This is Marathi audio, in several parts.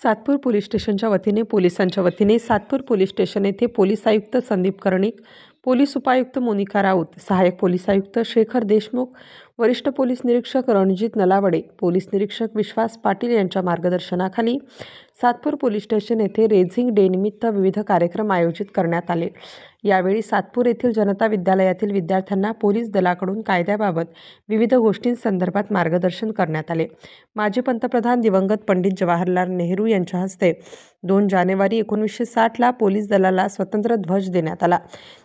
सातपूर पोलीस स्टेशनच्या वतीने पोलिसांच्या वतीने सातपूर पोलीस स्टेशन येथे पोलीस आयुक्त संदीप कर्णिक, पोलीस उपायुक्त मोनिका राऊत, सहाय्यक पोलीस आयुक्त शेखर देशमुख, वरिष्ठ पोलीस निरीक्षक रणजित नलावडे, पोलीस निरीक्षक विश्वास पाटील यांच्या मार्गदर्शनाखाली सातपूर पोलीस स्टेशन येथे रेझिंग डे निमित्त विविध कार्यक्रम आयोजित करण्यात आले। यावेळी सातपूर येथील जनता विद्यालयातील विद्यार्थ्यांना पोलीस दलाकडून कायद्याबाबत विविध गोष्टींसंदर्भात मार्गदर्शन करण्यात आले। माजी पंतप्रधान दिवंगत पंडित जवाहरलाल नेहरू यांच्या हस्ते 2 जानेवारी 1960 ला पोलीस दलाला स्वतंत्र ध्वज देण्यात आला।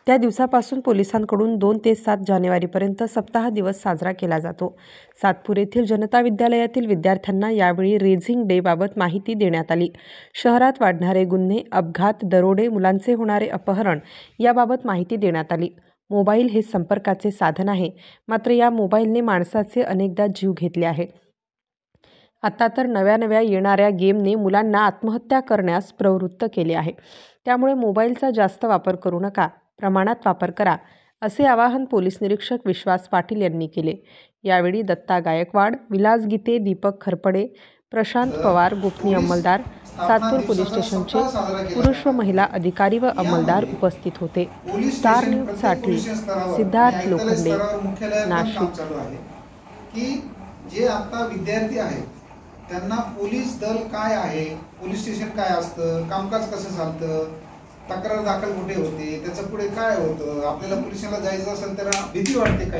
त्या दिवसापासून पोलिसांकडून 2 ते 7 जानेवारीपर्यंत सप्ताह दिवस साजरा केला जातो। सातपूर येथील जनता विद्यालयातील विद्यार्थ्यांना यावेळी रेझिंग डे बाबत माहिती देण्यात आली। शहरात वाढणारे गुन्हे, अपघात, दरोडे, मुलांचे होणारे अपहरण याबाबत माहिती देण्यात आली। मोबाईल हे संपर्काचे साधन आहे, मात्र या मोबाईलने माणसाचे अनेकदा जीव घेतले आहे। आता तर नव्या येणाऱ्या गेमने मुलांना आत्महत्या करण्यास प्रवृत्त केले आहे। त्यामुळे मोबाईलचा जास्त वापर करू नका, प्रमाणात वापर करा, असे आवाहन पोलीस निरीक्षक विश्वास पाटील यांनी केले। यावेळी दत्ता गायकवाड, विलास गीते, दीपक खरपडे, प्रशांत पवार, गोपनीय अंमलदार, सातपूर पोलीस स्टेशनचे पुरुष व महिला अधिकारी व अंमलदार उपस्थित होते। स्टार न्यूजसाठी सिद्धार्थ लोखंडे, नाशिक। की जे आता विद्यार्थी आहेत त्यांना पोलीस दल काय आहे, पोलीस स्टेशन काय असतं, कामकाज कसं चालतं, तक्रार दाखल कुठे होते, त्याचं पुढे काय होतं, आपल्याला पोलिसाला जायचं असेल तर भीती वाटते काय।